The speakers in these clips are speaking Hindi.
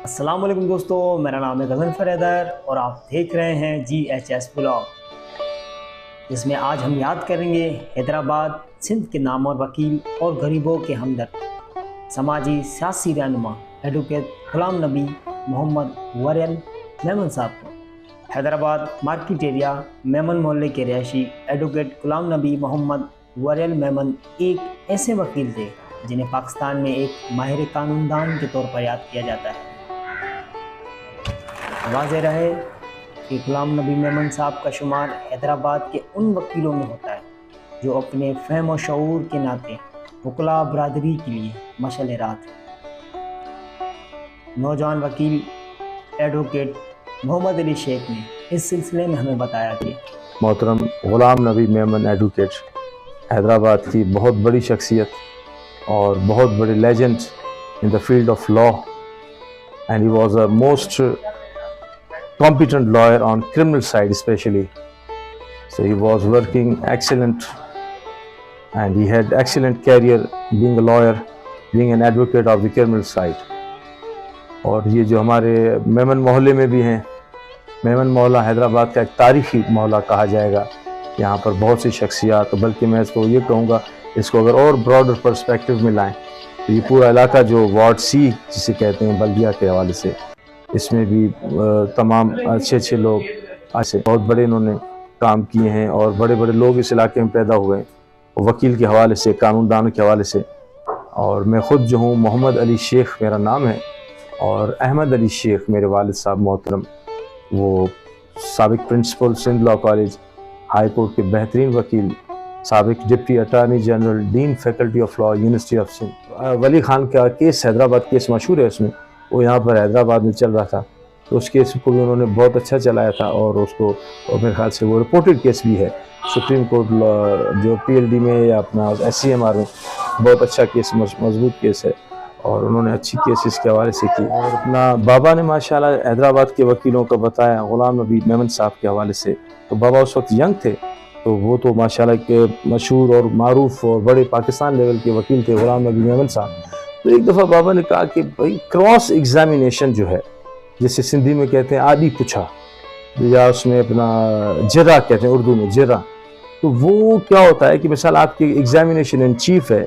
अस्सलाम वालेकुम दोस्तों, मेरा नाम है गज़नफ़र हैदर और आप देख रहे हैं GHS ब्लॉग, जिसमें आज हम याद करेंगे हैदराबाद सिंध के नामवर वकील और गरीबों के हमदर्द, समाजी सियासी रहनुमा एडवोकेट गुलाम नबी मोहम्मद वरेल मेमन साहब को। हैदराबाद मार्केट एरिया मेमन मोहल्ले के रहायशी एडवोकेट गुलाम नबी मोहम्मद वरेल मेमन एक ऐसे वकील थे जिन्हें पाकिस्तान में एक माहिर कानूनदान के तौर पर याद किया जाता है। वाज़ेह रहे कि गुलाम नबी मेमन साहब का शुमार हैदराबाद के उन वकीलों में होता है जो अपने फ़हम और शऊर के नाते वकला बरादरी के लिए मशअल रात है। नौजवान वकील एडवोकेट मोहम्मद अली शेख ने इस सिलसिले में हमें बताया कि मोहतरम गुलाम नबी मेमन एडवोकेट हैदराबाद की बहुत बड़ी शख्सियत और बहुत बड़ी legend in the field of law, and he was a most competent lawyer on criminal side especially. So he was working excellent and he had excellent career being a lawyer, being an advocate of the criminal side. और ये जो हमारे मेमन मोहल्ले में भी हैं, मेमन मोहल्ला हैदराबाद का एक तारीखी मोहल्ला कहा जाएगा। यहाँ पर बहुत सी शख्सियात, बल्कि मैं इसको ये कहूँगा, इसको अगर और ब्रॉडर पर्सपेक्टिव में लाएँ तो ये पूरा इलाका जो वार्ड सी जिसे कहते हैं बल्दिया के हवाले से, इसमें भी तमाम अच्छे लोग ऐसे बहुत बड़े इन्होंने काम किए हैं और बड़े बड़े लोग इस इलाके में पैदा हुए हैं, वकील के हवाले से, कानूनदान के हवाले से। और मैं ख़ुद जो हूँ मोहम्मद अली शेख मेरा नाम है, और अहमद अली शेख मेरे वालिद साहब मोहतरम, वो साबिक principal Sindh law college, high court के बेहतरीन वकील, साबिक deputy attorney general, dean faculty of law, university of Sindh. Wali Khan का केस, हैदराबाद केस मशहूर है, उसमें वो यहाँ पर हैदराबाद में चल रहा था, तो उस केस को भी उन्होंने बहुत अच्छा चलाया था और उसको, और मेरे ख्याल से वो रिपोर्टेड केस भी है सुप्रीम कोर्ट जो PLD में या अपना SCMR में, बहुत अच्छा केस, मजबूत केस है और उन्होंने अच्छी केसेस के हवाले से की। और अपना बाबा ने माशाल्लाह हैदराबाद के वकीलों को बताया गुलाम नबी मेमन साहब के हवाले से, तो बाबा उस वक्त यंग थे, तो वो तो माशाल्लाह के मशहूर और मारूफ और बड़े पाकिस्तान लेवल के वकील थे गुलाम नबी मेमन साहब। तो एक दफ़ा बाबा ने कहा कि भाई क्रॉस एग्जामिनेशन जो है, जैसे सिंधी में कहते हैं आदि पूछा, या उसमें अपना जरा कहते हैं उर्दू में जरा, तो वो क्या होता है कि मिसाल आपकी एग्जामिनेशन इन चीफ है,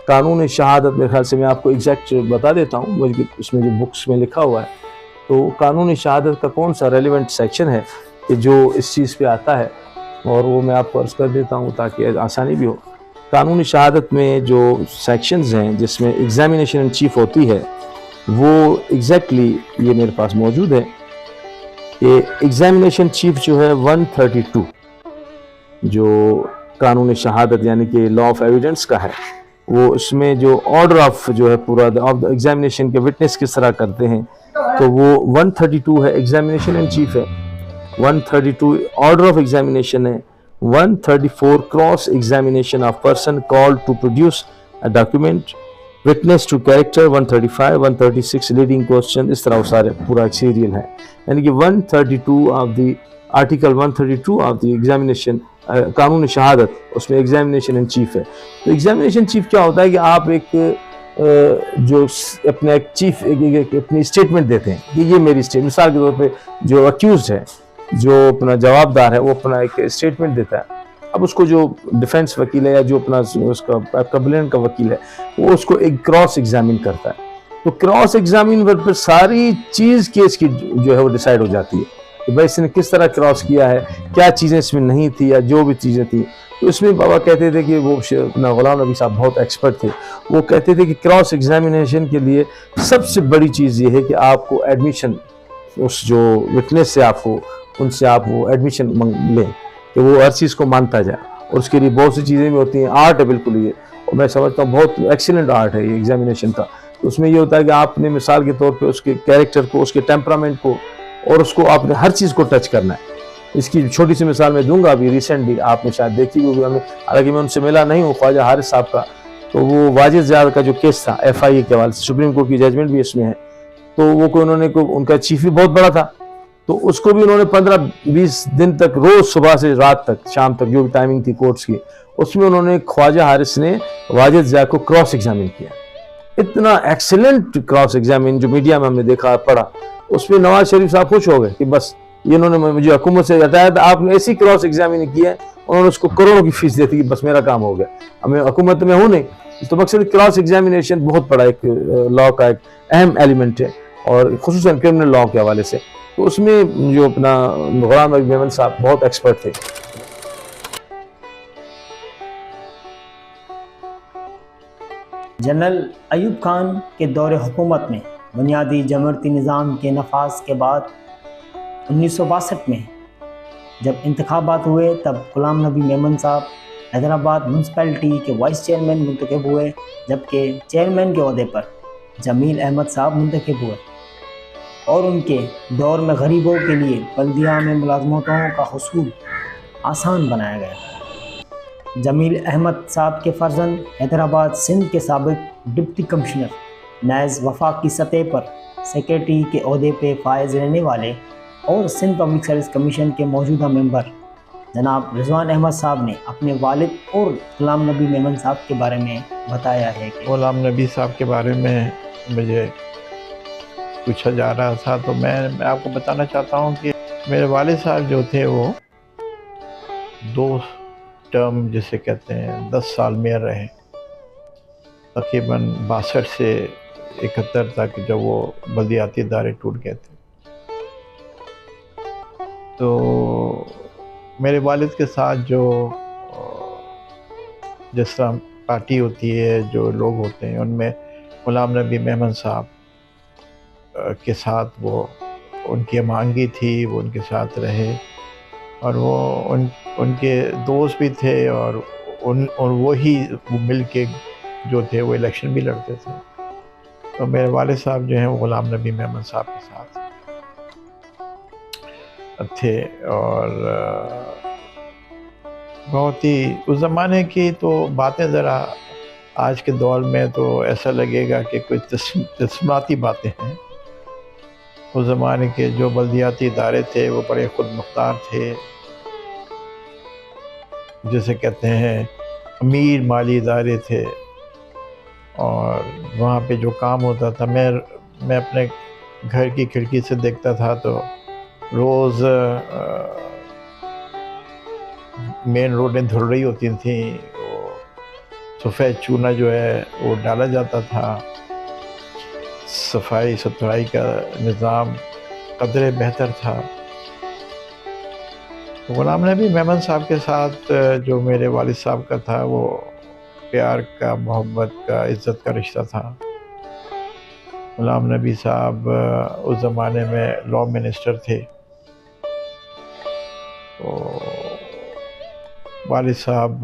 कानून शहादत, मेरे ख्याल से मैं आपको एग्जैक्ट बता देता हूँ, बल्कि उसमें जो बुक्स में लिखा हुआ है, तो कानून शहादत का कौन सा रेलिवेंट सेक्शन है कि जो इस चीज़ पे आता है, और वो मैं आपको अर्ज़ कर देता हूँ ताकि आसानी भी हो। कानूनी शहादत में जो सेक्शंस हैं जिसमें एग्जामिनेशन इन चीफ होती है, वो एग्जैक्टली ये मेरे पास मौजूद है कि एग्जामिनेशन चीफ जो है 132 जो कानूनी शहादत यानी कि लॉ ऑफ एविडेंस का है, वो उसमें जो ऑर्डर ऑफ जो है पूरा ऑफ एग्जामिनेशन के विटनेस किस तरह करते हैं, तो वो 132 है, एग्जामिनेशन इन चीफ है, 132 ऑर्डर ऑफ एग्जामिनेशन है, 134 cross examination of person called to produce a document, witness to character 135, 136 leading question, इस तरह वो सारे पूरा एक सीरियल है। यानी कि 132 of the article 132 of the examination कानून शहादत, उसमें एग्जामिनेशन इन चीफ है। तो एग्जामिनेशन चीफ क्या होता है कि आप एक जो अपना एक चीफ अपनी स्टेटमेंट देते हैं कि ये मेरी स्टेटमेंट, मिसाल के तौर पे जो अक्यूज्ड है, जो अपना जवाबदार है, वो अपना एक स्टेटमेंट देता है। अब उसको जो डिफेंस वकील है या जो अपना उसका कंप्लेंट का वकील है, वो उसको एक क्रॉस एग्जामिन करता है। तो क्रॉस एग्जामिन पर सारी चीज़ केस की जो है वो डिसाइड हो जाती है कि भाई इसने किस तरह क्रॉस किया है, क्या चीज़ें इसमें नहीं थी या जो भी चीज़ें थी। तो इसमें बाबा कहते थे कि वो अपना गुलाम नबी साहब बहुत एक्सपर्ट थे, वो कहते थे कि क्रॉस एग्जामिनेशन के लिए सबसे बड़ी चीज़ ये है कि आपको एडमिशन, उस जो विटनेस से आपको, उनसे आप वो एडमिशन लें कि वो हर चीज़ को मानता जाए, और उसके लिए बहुत सी चीज़ें भी होती हैं, आर्ट है बिल्कुल ये, और मैं समझता हूँ बहुत एक्सीलेंट आर्ट है ये एग्जामिनेशन का। तो उसमें ये होता है कि आपने मिसाल के तौर पे उसके कैरेक्टर को, उसके टेम्परामेंट को, और उसको आपने हर चीज़ को टच करना है। इसकी छोटी सी मिसाल मैं दूंगा, अभी रिसेंटली आपने शायद देखी होगी, हमें, हालांकि मैं उनसे मिला नहीं हूँ, ख्वाजा हारिस साहब का, तो वो वाजिद ज़ियाद का जो केस था FIA के हवाले से, सुप्रीम कोर्ट की जजमेंट भी इसमें है, तो वो कोई उन्होंने उनका चीफ भी बहुत बड़ा था, तो उसको भी उन्होंने 15-20 दिन तक रोज सुबह से रात तक, शाम तक जो भी टाइमिंग थी कोर्ट्स की, उसमें उन्होंने ख्वाजा हारिस ने वाजिद ज़िया को क्रॉस एग्जामिन किया। इतना एक्सीलेंट क्रॉस एग्जामिन जो मीडिया में हमने देखा पढ़ा, उसमें नवाज शरीफ साहब खुश हो गए कि बस ये इन्होंने मुझे हुकूमत से हटाया था, आपने ऐसी क्रॉस एग्जामिन की है, उन्होंने उसको करोड़ों की फीस देती कि बस मेरा काम हो गया, हमें हुकूमत में हूँ नहीं। तो मकसद क्रॉस एग्जामिनेशन बहुत बड़ा एक लॉ का एक अहम एलिमेंट है, और खुसूसन क्रिमिनल लॉ के हवाले से। तो उसमें जो अपना गुलाम नबी मेमन साहब बहुत एक्सपर्ट थे। जनरल अयूब खान के दौरे हुकूमत में बुनियादी जमहूरियती निज़ाम के नफाज के बाद 1962 में जब इंतखाबात हुए, तब गुलाम नबी मेमन साहब हैदराबाद म्यूनसिपैलिटी के वाइस चेयरमैन मुंतखब हुए, जबकि चेयरमैन के ओहदे पर जमील अहमद साहब मुंतखब हुए, और उनके दौर में गरीबों के लिए बल्दिया में मुलाजमतों का हुसूल आसान बनाया गया। जमील अहमद साहब के फर्जंद हैदराबाद सिंध के साबिक डिप्टी कमिश्नर नैज़ वफाक की सतह पर सेक्रेटरी के ओहदे पे फायज रहने वाले और सिंध पब्लिक सर्विस कमीशन के मौजूदा मेंबर जनाब रिजवान अहमद साहब ने अपने वालिद और गुलाम नबी मेमन साहब के बारे में बताया है कि गुलाम नबी साहब के बारे में मुझे पूछा जा रहा था, तो मैं आपको बताना चाहता हूँ कि मेरे वालिद साहब जो थे वो 2 टर्म जिसे कहते हैं 10 साल मेयर रहे, तकरीबन 62 से 71 तक, जब वो बल्दियाती इदारे टूट गए थे। तो मेरे वालिद के साथ जो जिस तरह पार्टी होती है, जो लोग होते हैं, उनमें गुलाम नबी मेमन साहब के साथ वो उनकी हमआहंगी थी, वो उनके साथ रहे, और वो उनके दोस्त भी थे, और वो मिल के जो थे वो इलेक्शन भी लड़ते थे। तो मेरे वालिद साहब जो हैं वो गुलाम नबी मेमन साहब के साथ थे, और बहुत ही उस ज़माने की तो बातें ज़रा आज के दौर में तो ऐसा लगेगा कि कोई तस्माती बातें हैं। उस ज़माने के जो बल्दियाती इदारे थे वो बड़े खुद मुख्तार थे, जिसे कहते हैं अमीर माली इदारे थे, और वहाँ पे जो काम होता था, मैं अपने घर की खिड़की से देखता था, तो रोज़ मेन रोडें धुल रही होती थी, वो सफ़ेद चूना जो है वो डाला जाता था, सफाई सुथराई का निज़ाम कदरे बेहतर था। गुलाम नबी मेमन साहब के साथ जो मेरे वालिद साहब का था वो प्यार का, मोहब्बत का, इज़्ज़त का रिश्ता था। गुलाम नबी साहब उस ज़माने में लॉ मिनिस्टर थे, तो वालिद साहब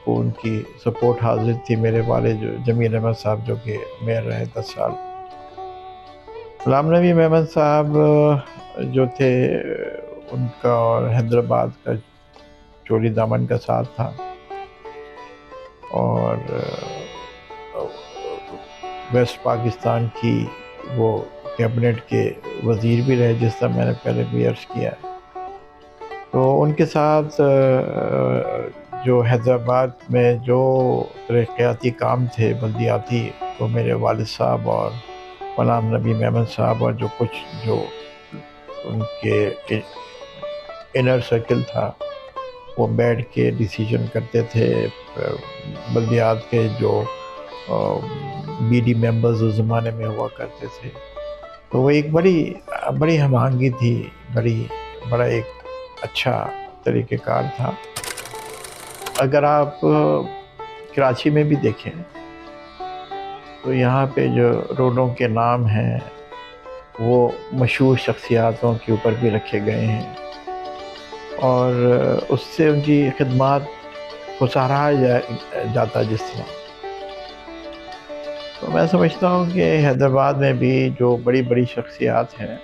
को उनकी सपोर्ट हाजिर थी। मेरे वालिद जो जमील अहमद साहब जो कि मेयर रहे 10 साल। गुलाम नबी मेमन साहब जो थे उनका और हैदराबाद का चोरी दामन का साथ था, और वेस्ट पाकिस्तान की वो कैबिनेट के वज़ीर भी रहे, जिस तरह मैंने पहले भी अर्ज़ किया। तो उनके साथ जो हैदराबाद में जो तरक्याती काम थे बल्दियाती, तो मेरे वालिद साहब और गुलाम नबी मेमन साहब और जो कुछ जो उनके इनर सर्कल था वो बैठ के डिसीजन करते थे। बल्दियात के जो बीडी मेंबर्स उस ज़माने में हुआ करते थे, तो वो एक बड़ी हमआहंगी थी, बड़ा एक अच्छा तरीक़ेकार था। अगर आप कराची में भी देखें तो यहाँ पे जो रोडों के नाम हैं वो मशहूर शख्सियातों के ऊपर भी रखे गए हैं, और उससे उनकी खिदमत को सराहा जाता जिस तरह। तो मैं समझता हूँ कि हैदराबाद में भी जो बड़ी शख्सियात हैं,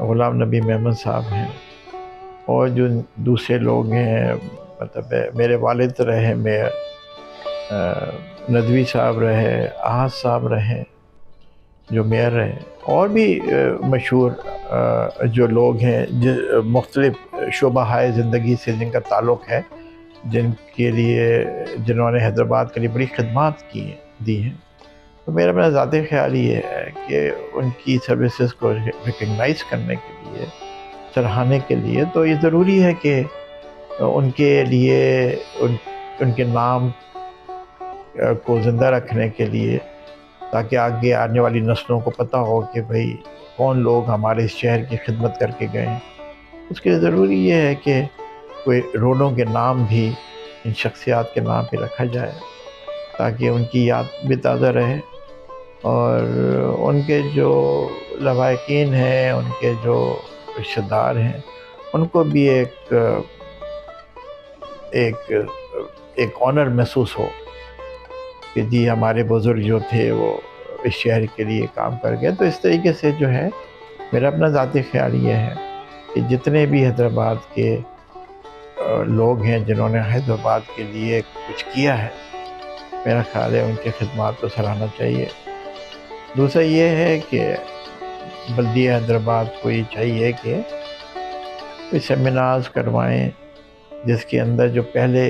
गुलाम नबी मेमन साहब हैं, और जो दूसरे लोग हैं, मतलब मेरे वालिद रहे मेयर, नदवी साहब रहे, आहद साहब रहे जो मेयर रहे, और भी मशहूर जो लोग हैं मुख्तलिफ़ शोबाहाए ज़िंदगी से जिनका ताल्लुक़ है, जिन्होंने हैदराबाद के लिए बड़ी खिदमत दी हैं। तो मेरा ज़ाती ख्याल ये है कि उनकी सर्विसेज को रिकग्नाइज़ करने के लिए, सराहने के लिए, तो ये ज़रूरी है कि उनके लिए उनके नाम को ज़िंदा रखने के लिए, ताकि आगे आने वाली नस्लों को पता हो कि भाई कौन लोग हमारे इस शहर की खिदमत करके गए हैं। उसके लिए ज़रूरी ये है कि कोई रोडों के नाम भी इन शख्सियात के नाम पे रखा जाए, ताकि उनकी याद भी ताज़ा रहे और उनके जो लवाकिन हैं, उनके जो रिश्तेदार हैं, उनको भी एक ऑनर महसूस हो कि जी हमारे बुज़ुर्ग जो थे वो इस शहर के लिए काम कर गए। तो इस तरीके से जो है मेरा अपना ज़ाती ख्याल ये है कि जितने भी हैदराबाद के लोग हैं जिन्होंने हैदराबाद के लिए कुछ किया है, मेरा ख्याल है उनकी खिदमत को सराहना चाहिए। दूसरा ये है कि बल्दिया हैदराबाद को ये चाहिए कि कोई सेमिनार्स करवाएं जिसके अंदर जो पहले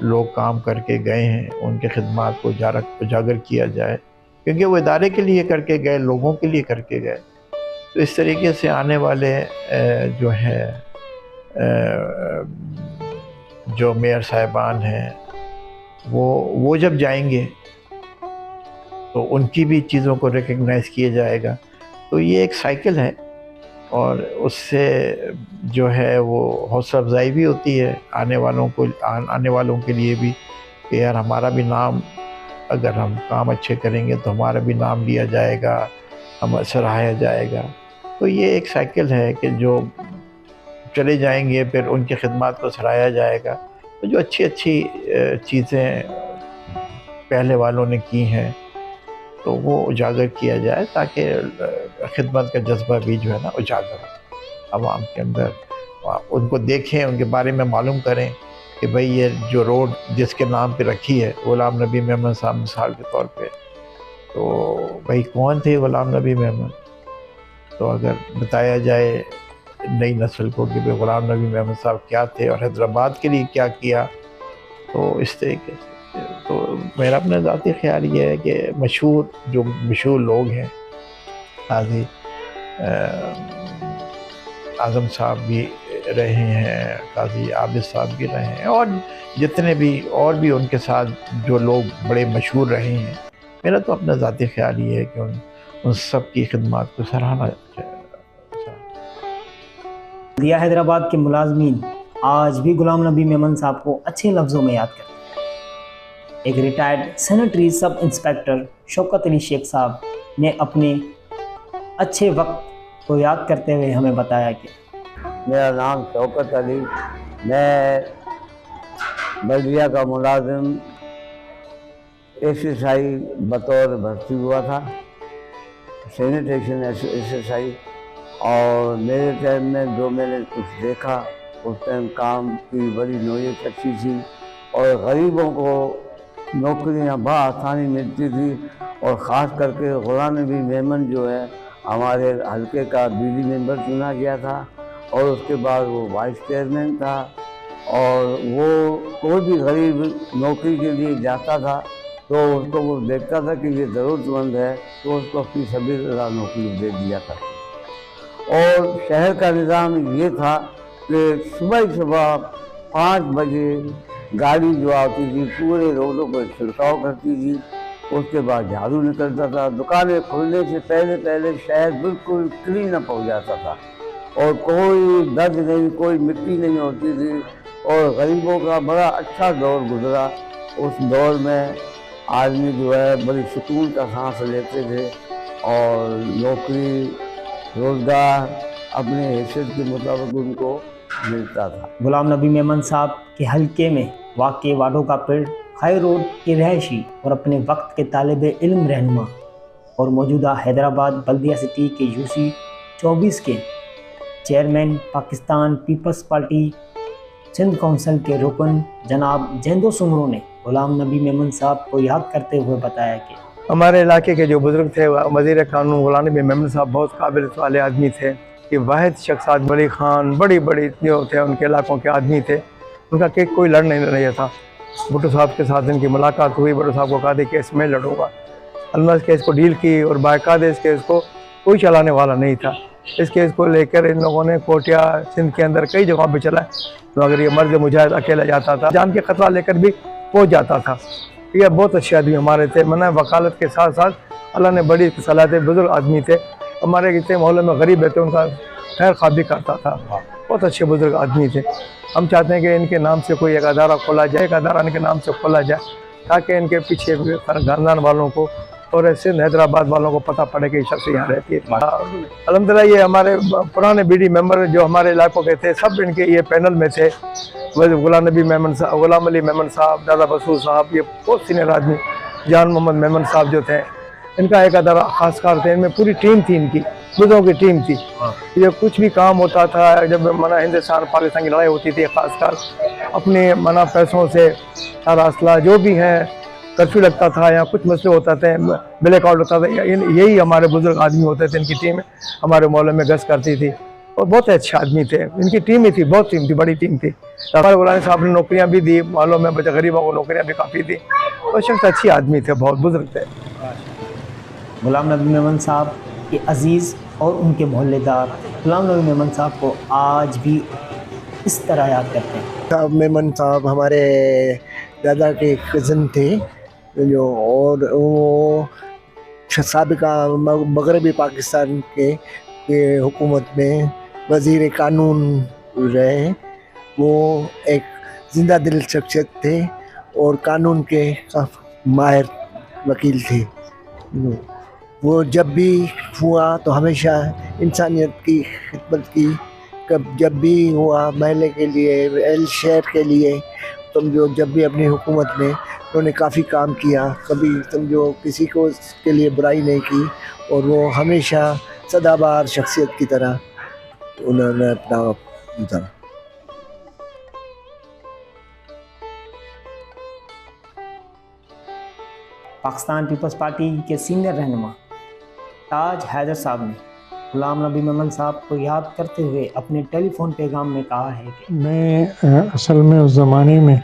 लोग काम करके गए हैं उनके खिदमत को उजागर किया जाए, क्योंकि वो इदारे के लिए करके गए, लोगों के लिए करके गए। तो इस तरीके से आने वाले जो है जो मेयर साहिबान हैं वो जब जाएंगे तो उनकी भी चीज़ों को रिकग्नाइज़ किया जाएगा। तो ये एक साइकिल है और उससे जो है वो हौसला अफजाई भी होती है आने वालों के लिए भी कि यार हमारा भी नाम, अगर हम काम अच्छे करेंगे तो हमारा भी नाम लिया जाएगा, हम सराहाया जाएगा। तो ये एक साइकिल है कि जो चले जाएंगे फिर उनकी खिदमत को सराहाया जाएगा। तो जो अच्छी चीज़ें पहले वालों ने की हैं तो वो उजागर किया जाए, ताकि खिदमत का जज्बा भी जो है ना उजागर हो आवाम के अंदर। उनको देखें, उनके बारे में मालूम करें कि भाई ये जो रोड जिसके नाम पे रखी है ग़ुलाम नबी मेमन साहब मिसाल के तौर पे, तो भाई कौन थे ग़ुलाम नबी मेमन। तो अगर बताया जाए नई नस्ल को कि भाई ग़ुलाम नबी मेमन साहब क्या थे और हैदराबाद के लिए क्या किया, तो इस तरीके से तो मेरा अपना ज़ाती ख्याल ये है कि मशहूर लोग हैं, काज़ी आज़म साहब भी रहे हैं, काज़ी आबिद साहब भी रहे हैं, और जितने भी और भी उनके साथ जो लोग बड़े मशहूर रहे हैं, मेरा तो अपना ज़ाती ख्याल ये है कि उन सब की खिदमत को सराहना चाहिए। दिया हैदराबाद के मुलाजमीन आज भी ग़ुलाम नबी मेमन साहब को अच्छे लफ्ज़ों में याद करते हैं। एक retired sanitary sub inspector Shaukat Ali Sheikh साहब ने अपने अच्छे वक्त को याद करते हुए हमें बताया कि मेरा नाम शौकत अली, मैं बल्दिया का मुलाजिम SSI बतौर भर्ती हुआ था, सैनिटेशन SSI। और मेरे टाइम में जो मैंने कुछ देखा उस टाइम काम की बड़ी नौयत अच्छी थी और गरीबों को नौकरियां बआसानी मिलती थी। और ख़ास करके ग़ुलाम नबी मेमन जो है हमारे हल्के का BD मेंबर चुना गया था और उसके बाद वो वाइस चेयरमैन था। और वो कोई भी गरीब नौकरी के लिए जाता था तो उसको वो देखता था कि ये ज़रूरतमंद है तो उसको अपनी सबील नौकरी दे दिया था। और शहर का निज़ाम ये था कि सुबह 5 बजे गाड़ी जो आती थी पूरे रोडों पर छिड़काव करती थी, उसके बाद झाड़ू निकलता था। दुकानें खुलने से पहले शहर बिल्कुल क्लीन अप हो जाता था और कोई दर्द नहीं, कोई मिट्टी नहीं होती थी और गरीबों का बड़ा अच्छा दौर गुजरा। उस दौर में आदमी जो है बड़ी सुकून का सांस लेते थे और नौकरी रोज़गार अपने हैसियत के मुताबिक उनको मिलता था। ग़ुलाम नबी मेमन साहब के हल्के में वाक़ वाडों का पेड़ हाई रोड के रहायशी और अपने वक्त के तालिबे इल्म रहनुमा और मौजूदा हैदराबाद बल्दिया सिटी के UC 24 के chairman, Pakistan Peoples Party Sindh council के रुकन जनाब जैंदो सुमरो ने ग़ुलाम नबी मेमन साहब को याद करते हुए बताया कि हमारे इलाके के जो बुज़ुर्ग थे वज़ीर क़ानून ग़ुलाम नबी मेमन साहब बहुत काबिल वाले आदमी थे कि वाहिद शख्स वली ख़ान बड़ी जो थे उनके इलाकों के आदमी थे। उनका केस कोई लड़ नहीं रहा था। भुट्टो साहब के साथ इनकी मुलाकात हुई, भुट्टो साहब को कहा था केस में लड़ूंगा, अलमज केस को डील की और बाकायदा इस केस को कोई चलाने वाला नहीं था। इस केस को लेकर इन लोगों ने कोटिया सिंध के अंदर कई जगहों पे चलाए, तो अगर ये मर्द मुजाहिद अकेला जाता था, जान के खतरा लेकर भी पहुंच जाता था। ये बहुत अच्छे आदमी हमारे थे, मना वकालत के साथ साथ अल्लाह ने बड़ी सलाह थे, बुजुर्ग आदमी थे। हमारे जितने मोहल्ले में गरीब रहते उनका खैर ख्वाह भी करता था, बहुत अच्छे बुजुर्ग आदमी थे। हम चाहते हैं कि इनके नाम से कोई एक अदारा खोला जाए, एक अदारा इनके नाम से खोला जाए, ताकि इनके पीछे खानदान वालों को और सिंध हैदराबाद वालों को पता पड़े कि शख्स यहाँ रहती है। अल्हम्दुलिल्लाह ये हमारे पुराने बीडी मेंबर जो हमारे इलाकों के थे, सब इनके ये पैनल में थे। गुलाम नबी मेमन साहब, गुलाम अली मेमन साहब, दादा बसूर साहब, ये बहुत सीनियर आदमी, जान मोहम्मद मेमन साहब जो थे, इनका एक अदारा खासकार थे। इनमें पूरी टीम थी, इनकी बुजुर्गों की टीम थी। ये कुछ भी काम होता था, जब मना हिंदुस्तान पाकिस्तान की लड़ाई होती थी, खासकर अपने मना पैसों से सारा असला जो भी है, कर्फ्यू लगता था या कुछ मसले होता थे, ब्लैक आउट होता था, यही हमारे बुजुर्ग आदमी होते थे। इनकी टीम हमारे मोहल्ले में गश्त करती थी और बहुत अच्छे आदमी थे। इनकी टीम ही थी, बहुत टीम थी, बड़ी टीम थी। हमारे गुलाम साहब ने नौकरियाँ भी दी, मोहल्लों में बच्चे गरीबों को नौकरियाँ भी काफ़ी दी। और शख्स अच्छे आदमी थे, बहुत बुजुर्ग थे। गुलाम नबी मेमन साहब के अजीज़ और उनके मोहल्लेदार गुलाम नबी मेमन साहब को आज भी इस तरह याद करते हैं। साहब मेमन साहब हमारे दादा के कज़न थे, जो और वो साबिका मगरबी पाकिस्तान के हुकूमत में वज़ीर कानून रहे। वो एक जिंदा दिल शख्सियत थे और कानून के माहिर वकील थे। वो जब भी हुआ तो हमेशा इंसानियत की खिदमत की, जब भी हुआ महल्ले के लिए, शहर के लिए, समझो जब भी अपनी हुकूमत में उन्होंने काफ़ी काम किया, कभी समझो किसी को के लिए बुराई नहीं की। और वो हमेशा सदाबहार शख्सियत की तरह उन्होंने अपना गुजारा। पाकिस्तान पीपल्स पार्टी के सीनियर रहनुमा ताज हैदर साहब ने गुलाम नबी मेमन साहब को याद करते हुए अपने टेलीफोन पैगाम में कहा है कि मैं असल में उस ज़माने में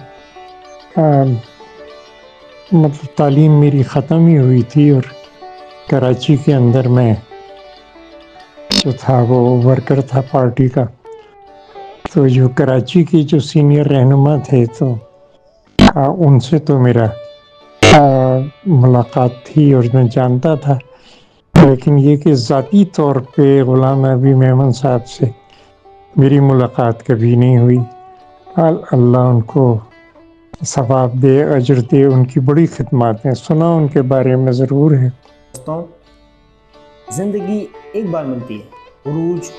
मतलब तालीम मेरी ख़त्म ही हुई थी और कराची के अंदर मैं जो था वो वर्कर था पार्टी का। तो जो कराची की जो सीनियर रहनुमा थे तो उनसे तो मेरा मुलाकात थी और मैं जानता था, लेकिन ये कि ज़ाती तौर पे गुलाम नबी मेमन साहब से मेरी मुलाकात कभी नहीं हुई। अल्लाह उनको सवाब दे, अजर दे, उनकी बड़ी खिदमत है, सुना उनके बारे में ज़रूर है। दोस्तों, ज़िंदगी एक बार मिलती है, उरूज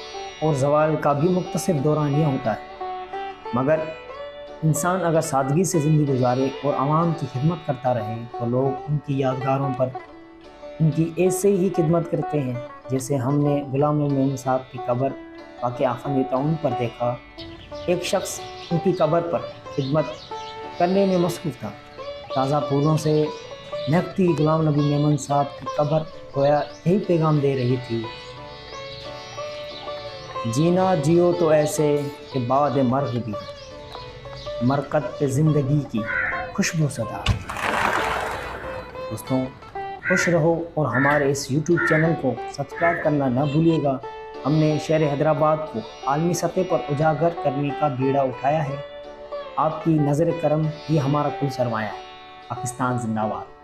और ज़वाल का भी मुख्तसर दौरानिया होता है, मगर इंसान अगर सादगी से ज़िंदगी गुजारे और आवाम की खिदमत करता रहे तो लोग उनकी यादगारों पर उनकी ऐसे ही खिदमत करते हैं जैसे हमने गुलाम नबी मेमन साहब की कब्र वाक़ आफ़न टाउन पर देखा। एक शख्स उनकी कब्र पर खिदमत करने में मसरूफ़ था। ताज़ा फूलों से महकती गुलाम नबी मेमन साहब की कब्र गोया यही पैगाम दे रही थी, जीना जियो तो ऐसे कि बाद मर्ग भी मरकत पे ज़िंदगी की खुशबू सदा। दोस्तों, खुश रहो और हमारे इस YouTube चैनल को सब्सक्राइब करना ना भूलिएगा। हमने शहर हैदराबाद को आलमी सतह पर उजागर करने का बीड़ा उठाया है। आपकी नज़र करम ही हमारा कुल सरमाया है। पाकिस्तान जिंदाबाद।